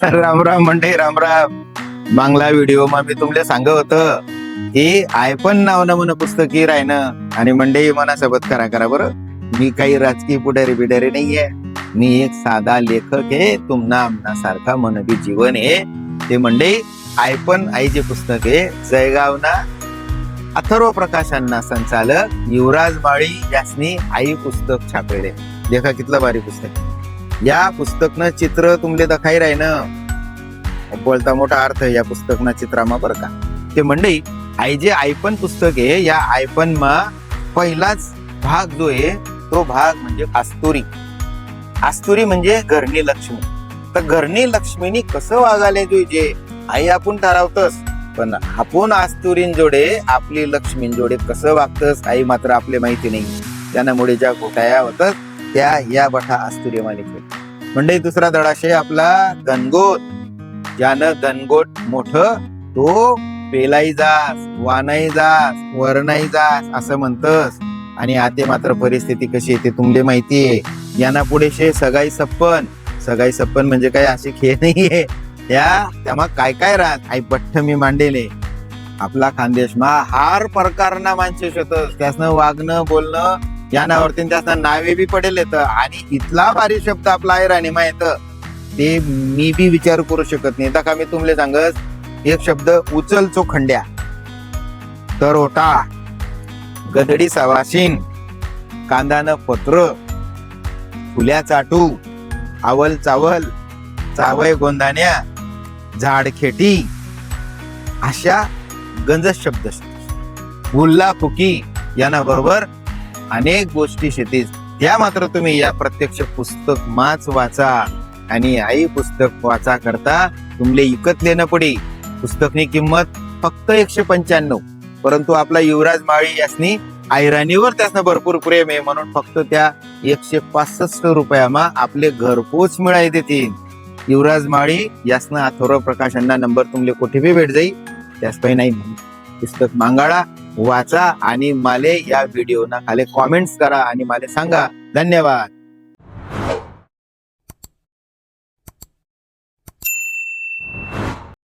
राम राम मंडळी, राम राम. मागला व्हिडिओ मा मी तुमले सांग होत की आयपन नाव न म्हण पुस्तकी राहणं. आणि मंडळी मना सोबत करा बरं. मी काही राजकीय पुढारी बिडारी नाहीये. मी एक साधा लेखक आहे. तुमना आमना सारखा मनवी जीवन आहे. ते मंडळी आयपन आई जे पुस्तक आहे जयगावना अथर्व प्रकाशांना संचालक युवराज माळी यासनी आई पुस्तक छापेले. देखा कितलं भारी पुस्तक. या पुस्तकनं चित्र तुमले दखाई राही ना. बोलता मोठा अर्थ या पुस्तकना चित्रामा बरं का. ते मंडळी आई जे आयपन पुस्तक आहे या आयपन मा पहिलाच भाग जो आहे तो भाग म्हणजे आस्तुरी. आस्तुरी म्हणजे घरणी लक्ष्मी. तर घरणी लक्ष्मीनी कसं वागायला जोईजे आई आपण ठरवतस, पण आपण आस्तुरीन जोडे आपली लक्ष्मीन जोडे कसं वागतस आई मात्र आपले माहिती नाही. त्यामुळे ज्या घोटाया होतात त्या या बठा आस्तुरी मालिकेत. म्हणजे दुसरा धडाशे आपला गणगोत. ज्यानं गणगोट मोठं तो पेलाई जास, वानाई जास, वरणाई जास असं म्हणतस. आणि आते मात्र परिस्थिती कशी आहे ते तुमले माहितीये. यांना पुढे शे सगाई सप्पन. सगाई सप्पन म्हणजे काय असे खेळ नाहीये. त्यामा काय काय राहत आई बठ्ठ मी मांडेले. आपला खानदेश मा हार प्रकारना माणसे शोधत. त्यासनं वागणं बोलणं या नावावरती त्यासनं नावे बी पडेल येत. आणि इथला भारी शब्द आपला आहे राणी माहित ते मी बी विचार करू शकत नाही. का मी तुमले सांगत एक शब्द उचल चोखंड्या, तरोटा, गदडी सवाशीन, कांदानं पत्र, फुल्या चाटू, आवल चावल, चावय गोंदाण्या, झाडखेटी अशा गंजस शब्द. हुल्ला फुकी यांना बरोबर अनेक गोष्टी शेतीच. त्या मात्र तुम्ही या प्रत्यक्ष पुस्तक माच वाचा. आणि आई पुस्तक वाचा करता तुमले इकत लेणं पडी. पुस्तकनी किंमत फक्त 195. परंतु आपला युवराज माळी यासनी ऐराणीवर त्यासनं भरपूर प्रेम आहे म्हणून फक्त त्या 165 रुपयामा आपले घरपोच मिळाई देतील. युवराज माळी यासनं अथर्व प्रकाशांना नंबर तुमले कुठे बी भेट जाईल. त्यास काही नाही. पुस्तक मागाळा, वाचा आणि माले या व्हिडिओ ना खाली कॉमेंट्स करा आणि माले सांगा. धन्यवाद.